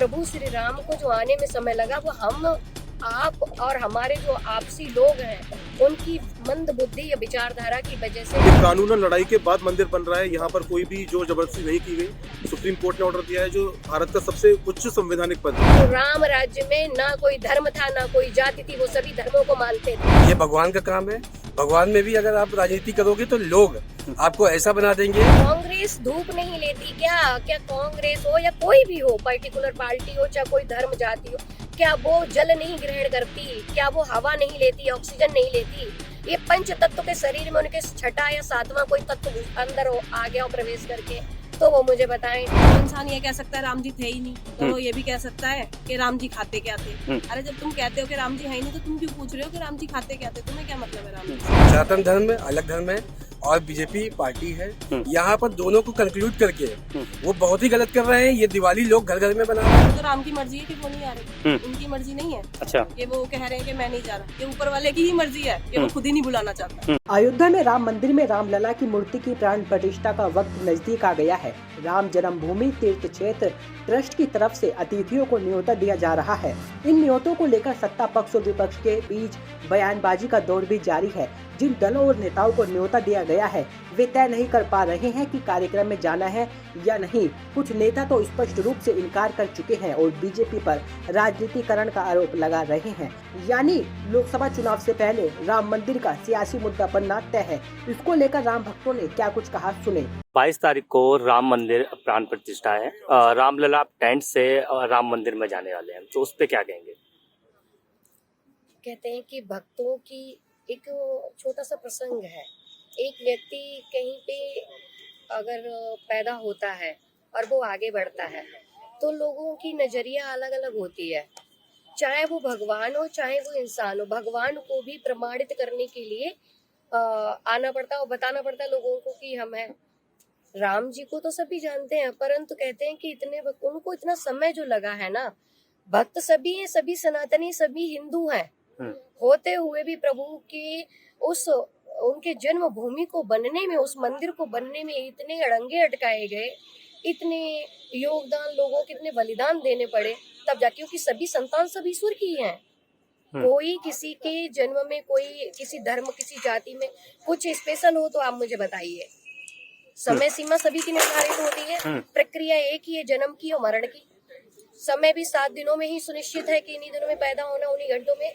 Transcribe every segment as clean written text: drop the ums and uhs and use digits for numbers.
प्रभु श्री राम को जो आने में समय लगा वो हम आप और हमारे जो आपसी लोग हैं उनकी मंद बुद्धि या विचारधारा की वजह से। कानूनन लड़ाई के बाद मंदिर बन रहा है। यहाँ पर कोई भी जोर जबरदस्ती नहीं की गई। सुप्रीम कोर्ट ने ऑर्डर दिया है जो भारत का सबसे उच्च संवैधानिक पद है। तो राम राज्य में ना कोई धर्म था ना कोई जाति थी, वो सभी धर्मों को मानते थे। ये भगवान का काम है। भगवान में भी अगर आप राजनीति करोगे तो लोग आपको ऐसा बना देंगे। कांग्रेस धूप नहीं लेती क्या? क्या कांग्रेस हो या कोई भी हो, पर्टिकुलर पार्टी हो, चाहे कोई धर्म जाति हो, क्या वो जल नहीं ग्रहण करती? क्या वो हवा नहीं लेती, ऑक्सीजन नहीं लेती? ये पंच तत्व के शरीर में उनके छठा या सातवां कोई तत्व अंदर आ गया प्रवेश करके, तो वो मुझे बताएं। इंसान ये कह सकता है राम जी थे ही नहीं, तो वो ये भी कह सकता है कि राम जी खाते क्या थे। अरे जब तुम कहते हो कि राम जी है ही नहीं तो तुम क्यों पूछ रहे हो कि राम जी खाते क्या थे? तुम्हें क्या मतलब है राम जी? सनातन धर्म में अलग धर्म है और बीजेपी पार्टी है। यहाँ पर दोनों को कंक्लूड करके वो बहुत ही गलत कर रहे हैं। ये दिवाली लोग घर घर में बना रहे हैं। तो राम की मर्जी है कि वो नहीं आ रहे, उनकी मर्जी नहीं है। अच्छा, कि वो कह रहे हैं कि मैं नहीं जा रहा, ये ऊपर वाले की ही मर्जी है कि वो खुद ही नहीं बुलाना चाहता। अयोध्या में राम मंदिर में रामलला की मूर्ति की प्राण प्रतिष्ठा का वक्त नजदीक आ गया है। राम जन्मभूमि तीर्थ क्षेत्र ट्रस्ट की तरफ से अतिथियों को न्योता दिया जा रहा है। इन न्योतों को लेकर सत्ता पक्ष और विपक्ष के बीच बयानबाजी का दौर भी जारी है। जिन दलों और नेताओं को न्योता दिया गया है वे तय नहीं कर पा रहे हैं कि कार्यक्रम में जाना है या नहीं। कुछ नेता तो स्पष्ट रूप से इनकार कर चुके हैं और बीजेपी पर राजनीतिकरण का आरोप लगा रहे हैं। यानी लोकसभा चुनाव से पहले राम मंदिर का सियासी मुद्दा बनना तय है। इसको लेकर राम भक्तों ने क्या कुछ कहा, सुने। 22 तारीख को राम मंदिर प्राण प्रतिष्ठा है। रामलला टेंट से राम मंदिर में जाने वाले हैं, तो उस पे क्या कहेंगे? कहते हैं कि भक्तों की एक छोटा सा प्रसंग है। एक व्यक्ति कहीं पे अगर पैदा होता है और वो आगे बढ़ता है तो लोगों की नजरिया अलग अलग होती है, चाहे वो भगवान हो चाहे वो इंसान हो। भगवान को भी प्रमाणित करने के लिए आना पड़ता है और बताना पड़ता है लोगों को कि हम हैं। राम जी को तो सभी जानते हैं, परंतु कहते हैं कि उनको इतना समय जो लगा है ना, भक्त सभी हैं, सभी सनातनी, सभी हिंदू हैं, होते हुए भी प्रभु के उनके जन्म भूमि को बनने में, उस मंदिर को बनने में इतने अड़ंगे अटकाए गए, इतने योगदान लोगों के इतने बलिदान देने पड़े, तब जाके क्योंकि सभी संतान सब ईश्वर की हैं। कोई किसी के जन्म में, कोई किसी धर्म, किसी जाति में कुछ स्पेशल हो तो आप मुझे बताइए। समय सीमा सभी की निर्धारित होती है, प्रक्रिया एक ही है, जन्म की और मरण की। समय भी 7 दिनों में ही सुनिश्चित है कि इन्हीं दिनों में पैदा होना, उन्हीं घंटों में।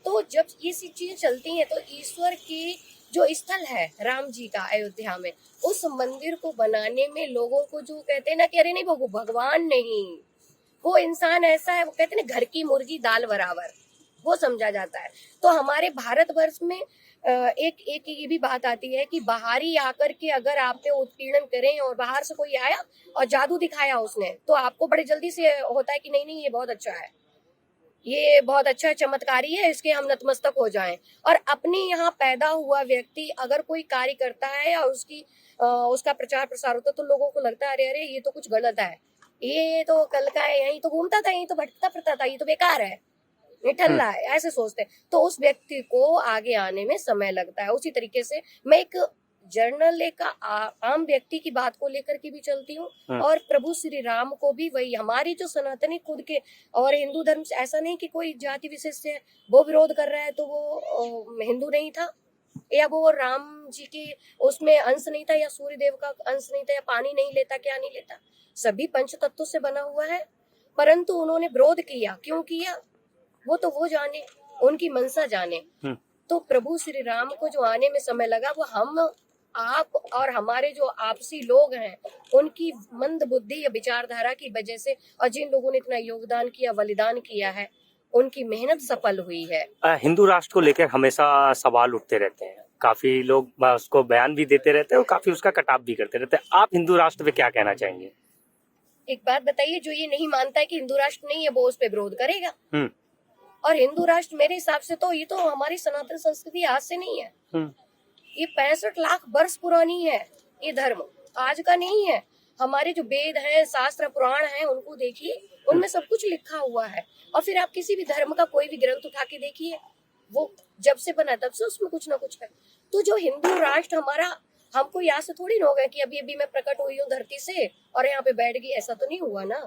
तो जब ये सी चीजें चलती हैं तो ईश्वर की जो स्थल है राम जी का अयोध्या में, उस मंदिर को बनाने में लोगों को जो कहते हैं ना कि अरे नहीं वो भगवान नहीं, वो इंसान ऐसा है, वो कहते हैं ना घर की मुर्गी दाल बराबर, वो समझा जाता है। तो हमारे भारतवर्ष में एक ये भी बात आती है कि बाहरी आकर के अगर आप पे उत्पीड़न करें और बाहर से कोई आया और जादू दिखाया उसने, तो आपको बड़े जल्दी से होता है कि नहीं ये बहुत अच्छा है, ये बहुत अच्छा चमत्कारी है, इसके हम नतमस्तक हो जाएं। और अपने यहाँ पैदा हुआ व्यक्ति अगर कोई कार्य करता है या उसका प्रचार प्रसार होता है तो लोगों को लगता है अरे अरे ये तो कुछ गलत है, ये तो कल का है, यहीं तो घूमता था, यहीं तो भटकता फिरता था, ये तो बेकार है, ये ठल्ला है, ऐसे सोचते हैं। तो उस व्यक्ति को आगे आने में समय लगता है। उसी तरीके से मैं एक जर्नल, एक आम व्यक्ति की बात को लेकर के भी चलती हूँ और प्रभु श्री राम को भी वही, हमारी जो सनातनी खुद के और हिंदू धर्म से ऐसा नहीं कि कोई जाति विशेष से वो विरोध कर रहा है तो वो हिंदू नहीं था या वो राम जी की उसमें अंश नहीं था या सूर्य देव का अंश नहीं था या पानी नहीं लेता, क्या नहीं लेता, सभी पंच तत्वों से बना हुआ है। परंतु उन्होंने विरोध किया, क्यों किया वो तो वो जाने, उनकी मनसा जाने। तो प्रभु श्री राम को जो आने में समय लगा वो हम आप और हमारे जो आपसी लोग हैं उनकी मंद बुद्धि या विचारधारा की वजह से, और जिन लोगों ने इतना योगदान किया, बलिदान किया है, उनकी मेहनत सफल हुई है। हिंदू राष्ट्र को लेकर हमेशा सवाल उठते रहते हैं, काफी लोग उसको बयान भी देते रहते हैं और काफी उसका कटाव भी करते रहते हैं। आप हिंदू राष्ट्र पे क्या कहना चाहेंगे? एक बात बताइए, जो ये नहीं मानता है कि हिंदू राष्ट्र नहीं है वो उस पर विरोध करेगा। और हिंदू राष्ट्र मेरे हिसाब से तो ये तो हमारी सनातन संस्कृति आज से नहीं है, ये 65 लाख वर्ष पुरानी है। ये धर्म आज का नहीं है। हमारे जो वेद हैं, शास्त्र, पुराण हैं, उनको देखिए, उनमें सब कुछ लिखा हुआ है। और फिर आप किसी भी धर्म का कोई भी ग्रंथ उठा के देखिए, वो जब से बना तब से उसमें कुछ ना कुछ है। तो जो हिंदू राष्ट्र हमारा, हमको यहाँ से थोड़ी ना होगा कि अभी अभी मैं प्रकट हुई हूँ धरती से और यहाँ पे बैठ गई, ऐसा तो नहीं हुआ ना।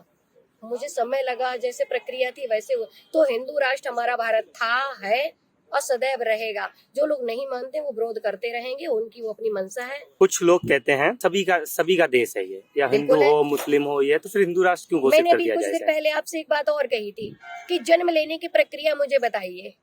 मुझे समय लगा, जैसे प्रक्रिया थी वैसे तो हिंदू राष्ट्र हमारा भारत था, है और सदैव रहेगा। जो लोग नहीं मानते वो विरोध करते रहेंगे, उनकी वो अपनी मंशा है। कुछ लोग कहते हैं सभी का देश है ये, या हिंदू बिल्कुल है। हो मुस्लिम हो, ये तो फिर हिंदू राष्ट्र क्यों घोषित मैंने कर अभी दिया कुछ जाए देर इसे? पहले आपसे एक बात और कही थी कि जन्म लेने की प्रक्रिया मुझे बताइए।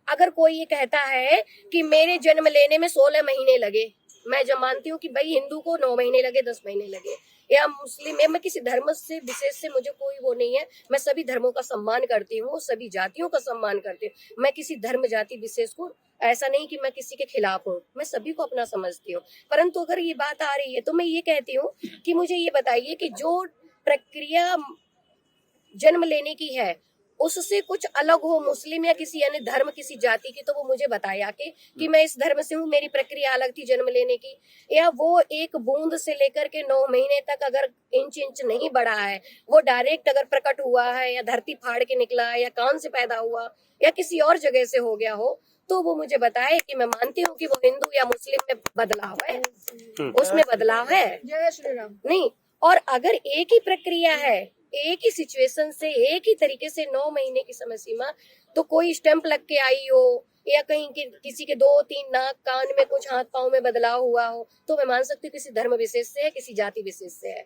अगर कोई ये कहता है कि मेरे जन्म लेने में 16 महीने लगे, मैं जब मानती हूँ कि भाई हिंदू को 9 महीने लगे, 10 महीने लगे, या मुस्लिम है, मैं किसी धर्म से विशेष से मुझे कोई वो नहीं है। मैं सभी धर्मों का सम्मान करती हूँ, सभी जातियों का सम्मान करती हूँ। मैं किसी धर्म जाति विशेष को ऐसा नहीं कि मैं किसी के खिलाफ हूँ, मैं सभी को अपना समझती हूँ। परंतु अगर ये बात आ रही है तो मैं ये कहती हूँ कि मुझे ये बताइए कि जो प्रक्रिया जन्म लेने की है उससे कुछ अलग हो, मुस्लिम या किसी अन्य धर्म किसी जाति की, तो वो मुझे बताए आके कि मैं इस धर्म से हूँ, मेरी प्रक्रिया अलग थी जन्म लेने की। या वो एक बूंद से लेकर के 9 महीने तक अगर इंच नहीं बढ़ा है, वो डायरेक्ट अगर प्रकट हुआ है या धरती फाड़ के निकला है या कान से पैदा हुआ या किसी और जगह से हो गया हो, तो वो मुझे बताए कि मैं मानती हूँ कि वो हिंदू या मुस्लिम में बदलाव है, उसमें बदलाव है। जय श्री राम। नहीं, और अगर एक ही प्रक्रिया है, एक ही सिचुएशन से एक ही तरीके से 9 महीने की समय सीमा, तो कोई स्टैंप लग के आई हो या कहीं किसी के 2-3 नाक कान में कुछ हाथ पांव में बदलाव हुआ हो, तो मैं मान सकती हूँ किसी धर्म विशेष से है, किसी जाति विशेष से है।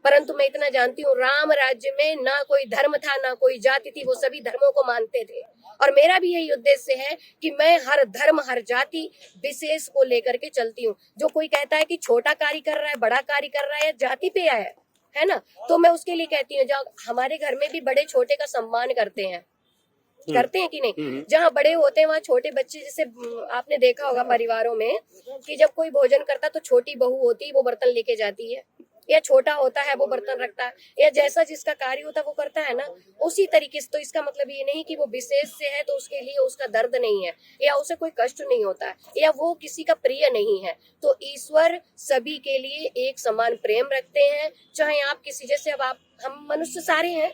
परंतु मैं इतना जानती हूँ, राम राज्य में ना कोई धर्म था ना कोई जाति थी, वो सभी धर्मों को मानते थे। और मेरा भी यही उद्देश्य है कि मैं हर धर्म हर जाति विशेष को लेकर के चलती हूँ। जो कोई कहता है कि छोटा कार्य कर रहा है, बड़ा कार्य कर रहा है, जाति पे है ना, तो मैं उसके लिए कहती हूँ जहाँ हमारे घर में भी बड़े छोटे का सम्मान करते हैं कि नहीं। जहाँ बड़े होते हैं वहाँ छोटे बच्चे, जैसे आपने देखा होगा परिवारों में कि जब कोई भोजन करता तो छोटी बहू होती है वो बर्तन लेके जाती है, या छोटा होता है वो बर्तन रखता है, या जैसा जिसका कार्य होता है वो करता है ना, उसी तरीके से। तो इसका मतलब ये नहीं कि वो विशेष से है तो उसके लिए उसका दर्द नहीं है या उसे कोई कष्ट नहीं होता है या वो किसी का प्रिय नहीं है। तो ईश्वर सभी के लिए एक समान प्रेम रखते हैं, चाहे आप किसी, जैसे अब हम मनुष्य सारे हैं,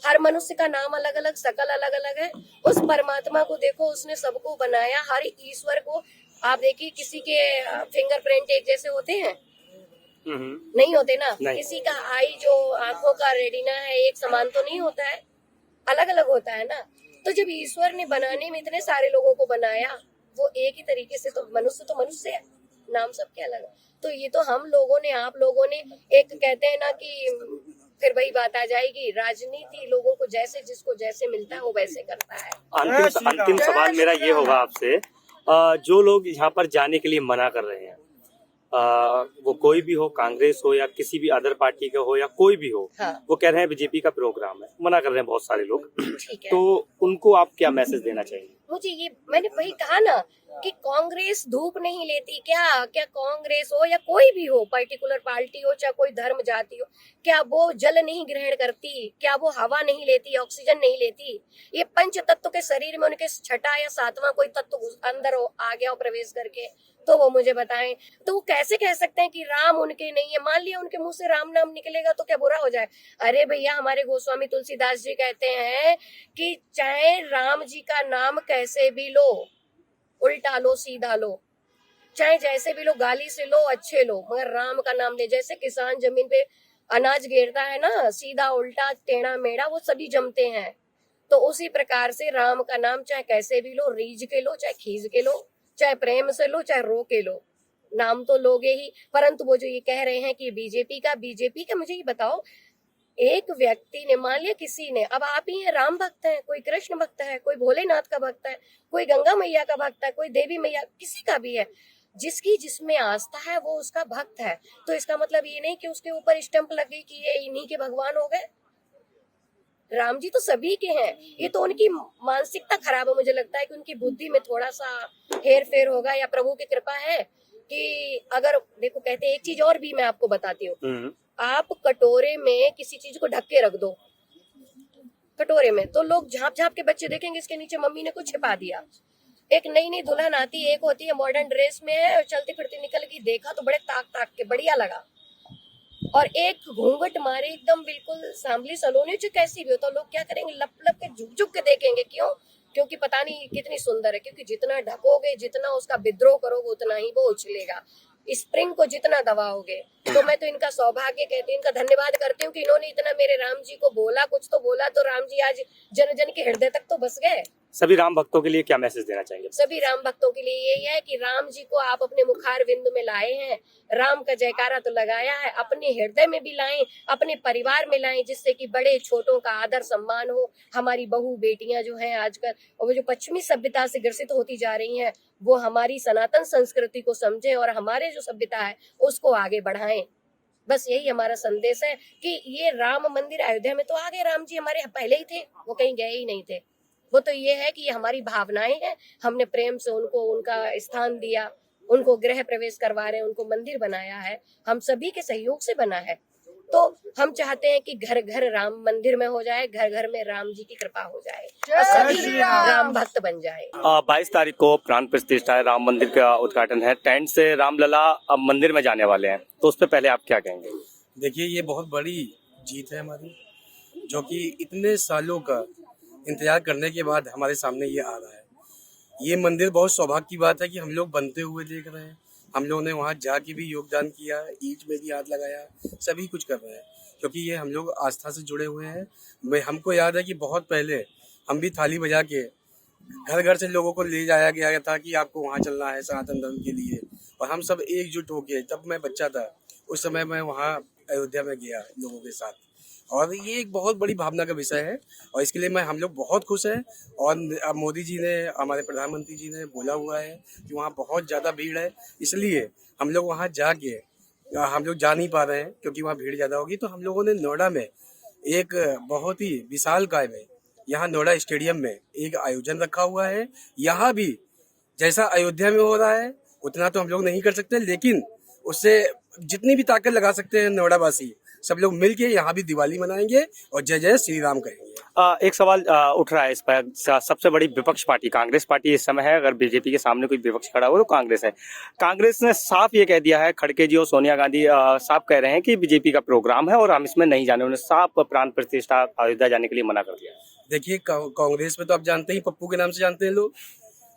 हर मनुष्य का नाम अलग अलग, शकल अलग अलग है। उस परमात्मा को देखो, उसने सबको बनाया, हर ईश्वर को आप देखिए, किसी के फिंगरप्रिंट एक जैसे होते हैं? नहीं होते ना। किसी का आई जो आंखों का रेटिना है एक समान तो नहीं होता है, अलग अलग होता है ना। तो जब ईश्वर ने बनाने में इतने सारे लोगों को बनाया, वो एक ही तरीके से, तो मनुष्य है, नाम सबके अलग। तो ये तो हम लोगों ने, आप लोगों ने, एक कहते हैं ना कि फिर वही बात आ जाएगी, राजनीति लोगों को जैसे जिसको जैसे मिलता है वो वैसे करता है। अंतिम सवाल मेरा ये होगा आपसे, जो लोग यहाँ पर जाने के लिए मना कर रहे हैं, वो कोई भी हो, कांग्रेस हो या किसी भी अदर पार्टी का हो या कोई भी हो, हाँ। वो कह रहे हैं बीजेपी का प्रोग्राम है, मना कर रहे हैं बहुत सारे लोग, ठीक है। तो उनको आप क्या मैसेज देना चाहिए? मुझे ये, मैंने वही कहा ना कि कांग्रेस धूप नहीं लेती क्या? क्या कांग्रेस हो या कोई भी हो, पर्टिकुलर पार्टी हो, चाहे कोई धर्म जाति हो, क्या वो जल नहीं ग्रहण करती? क्या वो हवा नहीं लेती, ऑक्सीजन नहीं लेती? ये पंच तत्व के शरीर में उनके 6वां या 7वां कोई तत्व अंदर आ गया हो प्रवेश करके, तो वो मुझे बताएं। तो वो कैसे कह सकते हैं कि राम उनके नहीं है? मान लिया उनके मुंह से राम नाम निकलेगा तो क्या बुरा हो जाए? अरे भैया, हमारे गोस्वामी तुलसीदास जी कहते हैं कि चाहे राम जी का नाम कैसे भी लो, उल्टा लो सीधा लो, चाहे जैसे भी लो, गाली से लो अच्छे लो, मगर राम का नाम ले। जैसे किसान जमीन पे अनाज घेरता है ना, सीधा उल्टा टेढ़ा मेढ़ा वो सभी जमते हैं, तो उसी प्रकार से राम का नाम चाहे कैसे भी लो, रीझ के लो, चाहे खींच के लो, चाहे प्रेम से लो, चाहे रो के लो, नाम तो लोगे ही। परंतु वो जो ये कह रहे हैं कि बीजेपी का, मुझे ये बताओ, एक व्यक्ति ने, मान लिया किसी ने, अब आप ही राम भक्त है, कोई कृष्ण भक्त है, कोई भोलेनाथ का भक्त है, कोई गंगा मैया का भक्त है, कोई देवी मैया, किसी का भी है, जिसकी जिसमें आस्था है वो उसका भक्त है। तो इसका मतलब ये नहीं कि उसके ऊपर स्टैंप लगे कि ये इन्हीं के भगवान हो गए। राम जी तो सभी के हैं। ये तो उनकी मानसिकता खराब है, मुझे लगता है कि उनकी बुद्धि में थोड़ा सा हेर फेर होगा, या प्रभु की कृपा है कि अगर देखो, कहते हैं एक चीज और भी मैं आपको बताती हूँ, आप कटोरे में किसी चीज को ढक के रख दो, कटोरे में, तो लोग झाँप झाँप के बच्चे देखेंगे इसके नीचे मम्मी ने कुछ छिपा दिया। एक नई दुल्हन आती है, एक होती है मॉडर्न ड्रेस में और चलती फिरती निकल गई, देखा तो बड़े ताक के बढ़िया लगा, और एक घूंघट मारे एकदम बिल्कुल सांभली सलोनी जो कैसी भी हो, तो लोग क्या करेंगे, लप लप के झुक झुक के देखेंगे। क्यों? क्योंकि पता नहीं कितनी सुंदर है। क्योंकि जितना ढकोगे, जितना उसका विद्रोह करोगे, उतना ही वो उछलेगा। स्प्रिंग को जितना दबाओगे, तो मैं तो इनका सौभाग्य कहती हूँ, इनका धन्यवाद करती हूँ कि इन्होंने इतना मेरे राम जी को बोला, कुछ तो बोला, तो राम जी आज जन जन के हृदय तक तो बस गए। सभी राम भक्तों के लिए क्या मैसेज देना चाहेंगे? सभी राम भक्तों के लिए यही है कि राम जी को आप अपने मुखार बिंदु में लाए हैं, राम का जयकारा तो लगाया है, अपने हृदय में भी लाएं, अपने परिवार में लाएं, जिससे कि बड़े छोटों का आदर सम्मान हो। हमारी बहू बेटियां जो हैं आजकल, और वो जो पश्चिमी सभ्यता से ग्रसित होती जा रही हैं, वो हमारी सनातन संस्कृति को समझें और हमारे जो सभ्यता है उसको आगे बढ़ाएं। बस यही हमारा संदेश है कि ये राम मंदिर अयोध्या में तो आ गए, राम जी हमारे पहले ही थे, वो कहीं गए ही नहीं थे। वो तो ये है कि ये हमारी भावनाएं हैं, हमने प्रेम से उनको उनका स्थान दिया, उनको गृह प्रवेश करवा रहे हैं, उनको मंदिर बनाया है, हम सभी के सहयोग से बना है। तो हम चाहते हैं कि घर घर राम मंदिर में हो जाए, घर घर में राम जी की कृपा हो जाए और सभी राम भक्त बन जाए। 22 तारीख को प्राण प्रतिष्ठा है, राम मंदिर का उद्घाटन है। टेंट से रामलला अब मंदिर में जाने वाले हैं, तो उस पर पहले आप क्या कहेंगे? देखिए, ये बहुत बड़ी जीत है हमारी, जो कि इतने सालों का इंतजार करने के बाद हमारे सामने ये आ रहा है। ये मंदिर बहुत सौभाग्य की बात है कि हम लोग बनते हुए देख रहे हैं। हम लोगों ने वहाँ जाके भी योगदान किया, ईंट में भी हाथ लगाया, सभी कुछ कर रहे हैं, क्योंकि ये हम लोग आस्था से जुड़े हुए हैं। हमको याद है कि बहुत पहले हम भी थाली बजा के घर घर से लोगों को ले जाया गया था कि आपको वहाँ चलना है सनातन धर्म के लिए, और हम सब एकजुट हो गए। जब मैं बच्चा था उस समय मैं वहाँ अयोध्या में गया लोगों के साथ, और ये एक बहुत बड़ी भावना का विषय है, और इसके लिए हम लोग बहुत खुश हैं। और मोदी जी ने, हमारे प्रधानमंत्री जी ने बोला हुआ है कि वहाँ बहुत ज़्यादा भीड़ है, इसलिए हम लोग वहाँ जाके, हम लोग जा नहीं पा रहे हैं क्योंकि वहाँ भीड़ ज़्यादा होगी, तो हम लोगों ने नोएडा में एक बहुत ही विशालकाय में, यहाँ नोएडा स्टेडियम में एक आयोजन रखा हुआ है। यहाँ भी जैसा अयोध्या में हो रहा है उतना तो हम लोग नहीं कर सकते, लेकिन उससे जितनी भी ताकत लगा सकते हैं नोएडा वासी सब लोग मिलके यहाँ भी दिवाली मनाएंगे और जय जय श्री राम कहेंगे। एक सवाल उठ रहा है इस पर, सबसे बड़ी विपक्ष पार्टी कांग्रेस पार्टी इस समय है। अगर बीजेपी के सामने कोई विपक्ष खड़ा हो तो कांग्रेस है। कांग्रेस ने साफ ये कह दिया है, खड़गे जी और सोनिया गांधी साफ कह रहे हैं कि बीजेपी का प्रोग्राम है और हम इसमें नहीं जाने। उन्होंने साफ प्राण प्रतिष्ठा अयोध्या जाने के लिए मना कर दिया। देखिए, कांग्रेस में तो आप जानते ही, पप्पू के नाम से जानते हैं लोग,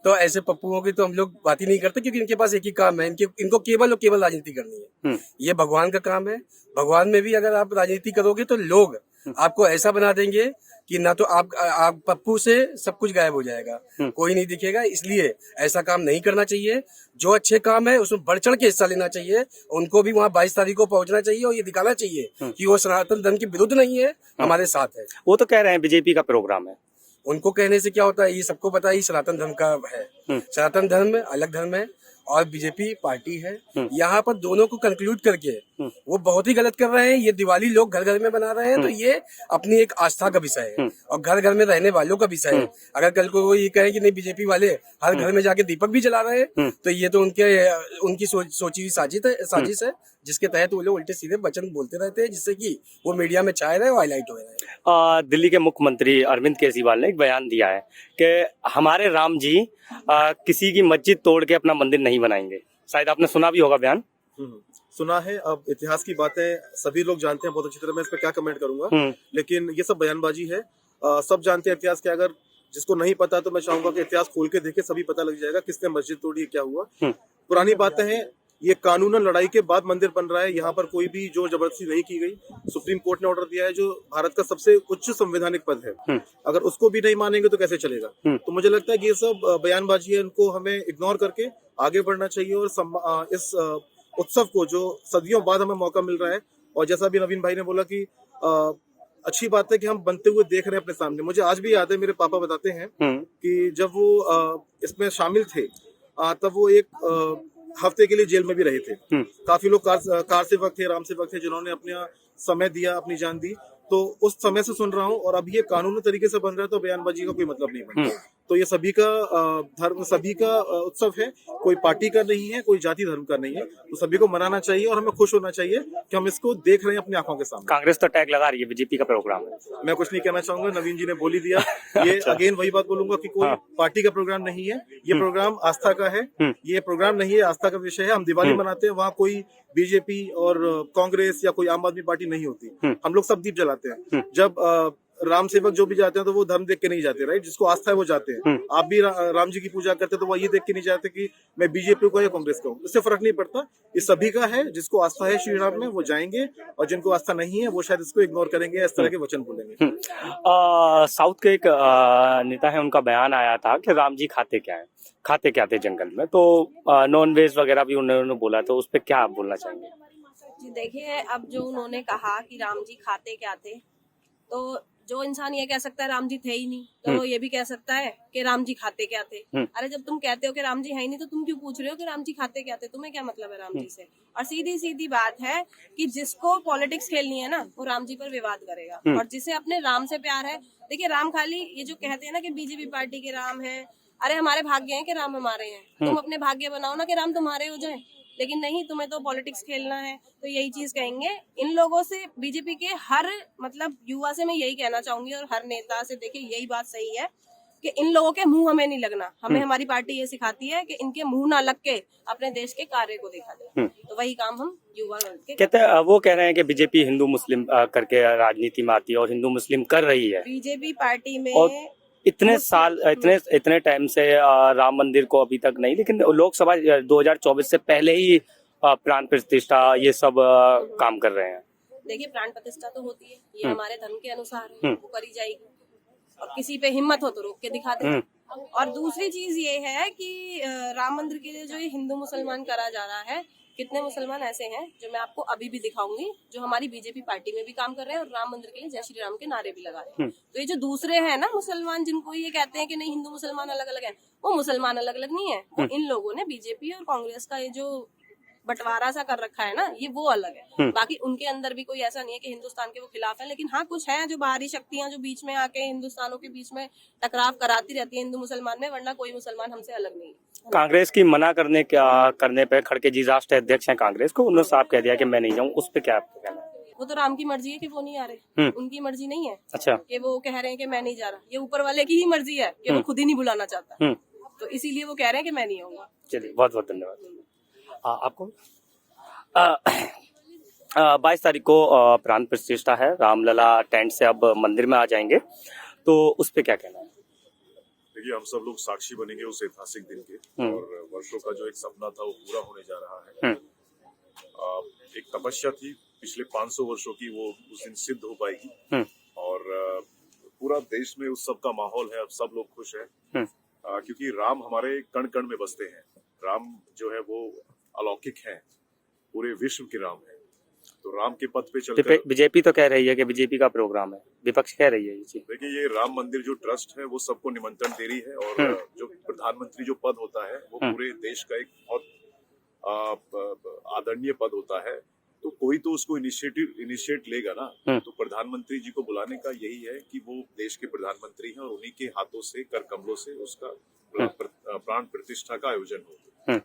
तो ऐसे पप्पुओं की तो हम लोग बात ही नहीं करते, क्योंकि इनके पास एक ही काम है, इनको केवल और केवल राजनीति करनी है। ये भगवान का काम है। भगवान में भी अगर आप राजनीति करोगे तो लोग आपको ऐसा बना देंगे कि ना तो आप पप्पू से सब कुछ गायब हो जाएगा, कोई नहीं दिखेगा। इसलिए ऐसा काम नहीं करना चाहिए। जो अच्छे काम है उसमें बढ़ चढ़ के हिस्सा लेना चाहिए। उनको भी वहाँ 22 तारीख को पहुंचना चाहिए और ये दिखाना चाहिए कि वो सनातन धर्म के विरुद्ध नहीं है, हमारे साथ है। वो तो कह रहे हैं बीजेपी का प्रोग्राम है। उनको कहने से क्या होता है, ये सबको पता है ये सनातन धर्म का है। सनातन धर्म अलग धर्म है और बीजेपी पार्टी है। यहाँ पर दोनों को कंक्लूड करके वो बहुत ही गलत कर रहे हैं। ये दिवाली लोग घर घर में बना रहे हैं, तो ये अपनी एक आस्था का विषय है और घर घर में रहने वालों का विषय है। अगर कल को वो ये कहे कि नहीं बीजेपी वाले हर घर में जाके दीपक भी जला रहे हैं, तो ये तो उनकी सोची हुई साजिश है, जिसके तहत वो लोग उल्टे सीधे वचन बोलते रहते हैं, जिससे कि वो मीडिया में छाए रहे और हाईलाइट हो रहे हैं। दिल्ली के मुख्यमंत्री अरविंद केजरीवाल ने एक बयान दिया है कि हमारे राम जी किसी की मस्जिद तोड़ के अपना मंदिर नहीं बनाएंगे। शायद आपने सुना भी होगा बयान। सुना है। अब इतिहास की बातें सभी लोग जानते हैं बहुत अच्छी तरह, मैं इस पर क्या कमेंट करूंगा, लेकिन ये सब बयानबाजी है। सब जानते हैं इतिहास के। अगर जिसको नहीं पता तो मैं चाहूंगा कि इतिहास खोल के देखे, सभी पता लग जाएगा किसने मस्जिद तोड़ी, क्या हुआ। पुरानी बातें हैं। ये कानूनन लड़ाई के बाद मंदिर बन रहा है। यहाँ पर कोई भी जोर जबरदस्ती नहीं की गई। सुप्रीम कोर्ट ने ऑर्डर दिया है, जो भारत का सबसे उच्च संवैधानिक पद है। अगर उसको भी नहीं मानेंगे तो कैसे चलेगा। तो मुझे लगता है कि ये सब बयानबाजी है, इनको हमें इग्नोर करके आगे बढ़ना चाहिए और इस उत्सव को, जो सदियों बाद हमें मौका मिल रहा है, और जैसा भी नवीन भाई ने बोला कि अच्छी बात है कि हम बनते हुए देख रहे हैं अपने सामने। मुझे आज भी याद है, मेरे पापा बताते हैं कि जब वो इसमें शामिल थे तब वो एक हफ्ते के लिए जेल में भी रहे थे। काफी लोग कार सेवक थे, राम सेवक थे, जिन्होंने अपना समय दिया, अपनी जान दी। तो उस समय से सुन रहा हूँ, और अब ये कानूनी तरीके से बन रहा है, तो बयानबाजी का कोई मतलब नहीं बनता। तो ये सभी का धर्म, सभी का उत्सव है, कोई पार्टी का नहीं है, कोई जाति धर्म का नहीं है। तो सभी को मनाना चाहिए और हमें खुश होना चाहिए कि हम इसको देख रहे हैं अपनी आंखों के सामने। कांग्रेस तो टैग लगा रही है बीजेपी का प्रोग्राम है। मैं कुछ नहीं कहना चाहूंगा, नवीन जी ने बोल ही दिया। ये अगेन वही बात बोलूंगा कि कोई पार्टी का प्रोग्राम नहीं है, ये प्रोग्राम आस्था का है। ये प्रोग्राम नहीं है, आस्था का विषय है। हम दिवाली मनाते हैं, वहाँ कोई बीजेपी और कांग्रेस या कोई आम आदमी पार्टी नहीं होती। हम लोग सब दीप जलाते हैं। जब राम सेवक जो भी जाते हैं तो वो धर्म देख के नहीं जाते, राइट? जिसको आस्था है वो जाते हैं। आप भी राम जी की पूजा करते हैं तो वो ये देख के नहीं जाते कि मैं बीजेपी को या कांग्रेस का हूँ। इससे फर्क नहीं पड़ता, ये सभी का है। जिसको आस्था है श्री राम में वो जाएंगे, और जिनको आस्था नहीं है वो शायद इसको इग्नोर करेंगे, इस तरह के वचन बोलेंगे। साउथ के एक नेता है, उनका बयान आया था कि राम जी खाते क्या थे जंगल में, तो नॉन वेज वगैरह भी उन्होंने बोला, तो उस पर क्या आप बोलना चाहेंगे? जी देखिए, अब जो उन्होंने कहा कि राम जी खाते क्या थे, तो जो इंसान ये कह सकता है राम जी थे ही नहीं, तो वो ये भी कह सकता है कि राम जी खाते क्या थे। अरे जब तुम कहते हो कि राम जी है ही नहीं, तो तुम क्यों पूछ रहे हो कि राम जी खाते क्या थे? तुम्हें क्या मतलब है राम जी से? और सीधी सीधी बात है कि जिसको पॉलिटिक्स खेलनी है ना, वो राम जी पर विवाद करेगा, और जिसे अपने राम से प्यार है। देखिए, राम खाली ये जो कहते हैं ना कि बीजेपी पार्टी के राम है, अरे हमारे भाग्य हैं कि राम हमारे हैं, तुम अपने भाग्य बनाओ ना कि राम तुम्हारे हो जाए। लेकिन नहीं, तुम्हें तो पॉलिटिक्स खेलना है। तो यही चीज कहेंगे इन लोगों से, बीजेपी के हर मतलब युवा से मैं यही कहना चाहूंगी, और हर नेता से। देखिए, यही बात सही है कि इन लोगों के मुंह हमें नहीं लगना। हमें हमारी पार्टी ये सिखाती है कि इनके मुंह ना लग के अपने देश के कार्य को देखा जाए। तो वही काम हम युवा के कहते हैं, वो कह रहे हैं कि बीजेपी हिंदू मुस्लिम करके राजनीति में आती है और हिंदू मुस्लिम कर रही है। बीजेपी पार्टी में इतने टाइम से राम मंदिर को अभी तक नहीं, लेकिन लोकसभा 2024 से पहले ही प्राण प्रतिष्ठा ये सब काम कर रहे हैं। देखिए, प्राण प्रतिष्ठा तो होती है, ये हमारे धर्म के अनुसार है, वो करी जाएगी, और किसी पे हिम्मत हो तो रोक के दिखा दे। और दूसरी चीज ये है कि राम मंदिर के लिए जो ये हिंदू मुसलमान करा जा रहा है, कितने मुसलमान ऐसे हैं जो मैं आपको अभी भी दिखाऊंगी, जो हमारी बीजेपी पार्टी में भी काम कर रहे हैं और राम मंदिर के लिए जय श्री राम के नारे भी लगा रहे हैं। तो ये जो दूसरे हैं ना मुसलमान, जिनको ये कहते हैं कि नहीं हिंदू मुसलमान अलग अलग है, वो मुसलमान अलग अलग नहीं है। वो इन लोगों ने बीजेपी और कांग्रेस का ये जो बंटवारा सा कर रखा है ना, ये वो अलग है। बाकी उनके अंदर भी कोई ऐसा नहीं है कि हिंदुस्तान के वो खिलाफ है, लेकिन हाँ कुछ है जो बाहरी शक्तियां जो बीच में आके हिंदुस्तानों के बीच में टकराव कराती रहती है हिंदू मुसलमान में, वरना कोई मुसलमान हमसे अलग नहीं है। कांग्रेस की मना करने पे खड़गे जी राष्ट्रीय अध्यक्ष हैं कांग्रेस को, उन्होंने साफ कह दिया कि मैं नहीं जाऊँ, उस पे क्या आपका कहना है? वो तो राम की मर्जी है कि वो नहीं आ रहे, उनकी मर्जी नहीं है। अच्छा, कि वो कह रहे हैं कि मैं नहीं जा रहा, ये ऊपर वाले की ही मर्जी है कि वो खुद ही नहीं बुलाना चाहता, तो इसीलिए वो कह रहे हैं कि मैं नहीं आऊंगा। चलिए, बहुत बहुत धन्यवाद आपको। 22 तारीख को प्राण प्रतिष्ठा है, रामलला टेंट से अब मंदिर में आ जाएंगे, तो उस पे क्या कहना है? देखिए, हम सब लोग साक्षी बनेंगे उस ऐतिहासिक दिन के, और वर्षों का जो एक सपना था वो पूरा होने जा रहा है। एक तपस्या थी पिछले 500 वर्षों की, वो उस दिन सिद्ध हो पाएगी, और पूरा देश में उस सब का माहौल है। अब सब लोग खुश हैं, क्योंकि राम हमारे कण कण में बसते हैं। राम जो है वो अलौकिक है, पूरे विश्व के राम है। तो राम के पथ पे चलकर बीजेपी तो कह रही है कि बीजेपी का प्रोग्राम है, विपक्ष कह रही है ये चीज। देखिए, ये राम मंदिर जो ट्रस्ट है वो सबको निमंत्रण दे रही है, और जो प्रधानमंत्री जो पद होता है वो पूरे देश का एक बहुत आदरणीय पद होता है। तो कोई तो उसको इनिशिएट लेगा ना। तो प्रधानमंत्री जी को बुलाने का यही है कि वो देश के प्रधानमंत्री हैं, और उन्हीं के हाथों से, कर कमलों से उसका प्राण प्रतिष्ठा का आयोजन हो।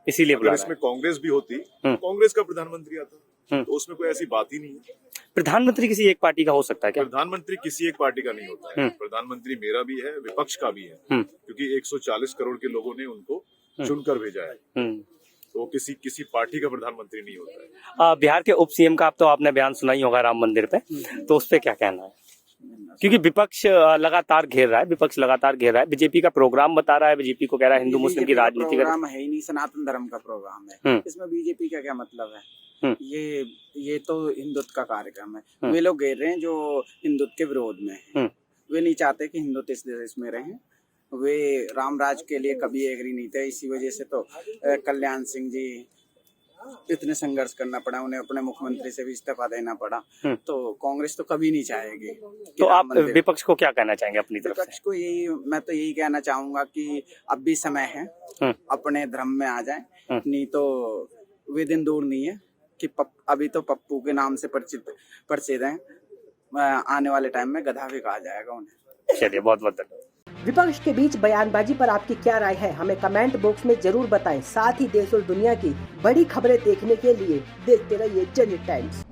इसीलिए अगर इसमें कांग्रेस भी होती, कांग्रेस का प्रधानमंत्री आता, तो उसमें कोई ऐसी बात ही नहीं है। प्रधानमंत्री किसी एक पार्टी का हो सकता है क्या? प्रधानमंत्री किसी एक पार्टी का नहीं होता है। प्रधानमंत्री मेरा भी है, विपक्ष का भी है, क्योंकि 140 करोड़ के लोगों ने उनको चुनकर भेजा है। तो किसी पार्टी का प्रधानमंत्री नहीं होता है। बिहार के उप सीएम का तो आपने बयान सुना ही होगा राम मंदिर पे, तो उस पे क्या कहना है? क्योंकि विपक्ष लगातार घेर रहा है, बीजेपी का प्रोग्राम बता रहा है, बीजेपी को कह रहा है हिंदू मुस्लिम की राजनीति प्रोग्राम है ही नहीं, सनातन धर्म का प्रोग्राम है, इसमें बीजेपी का क्या मतलब है? ये तो हिंदुत्व का कार्यक्रम है। वे लोग घेर रहे हैं जो हिंदुत्व के विरोध में हैं। वे नहीं चाहते कि हिंदुत्व इस देश में रहें। वे राम राज के लिए कभी एग्री नहीं थे। इसी वजह से तो कल्याण सिंह जी इतने संघर्ष करना पड़ा, उन्हें अपने मुख्यमंत्री से भी इस्तीफा देना पड़ा। तो कांग्रेस तो कभी नहीं चाहेगी। तो आप विपक्ष को क्या कहना चाहेंगे अपनी तरफ से? विपक्ष को मैं तो यही कहना चाहूंगा कि अब भी समय है, अपने धर्म में आ जाए, नहीं तो वे दिन दूर नहीं है कि अभी तो पप्पू के नाम से परिचित हैं, आने वाले टाइम में गधा भी कहा जाएगा उन्हें। चलिए, बहुत बहुत धन्यवाद। विपक्ष के बीच बयानबाजी पर आपकी क्या राय है, हमें कमेंट बॉक्स में जरूर बताएं। साथ ही देश और दुनिया की बड़ी खबरें देखने के लिए देखते रहिए जनहित टाइम्स।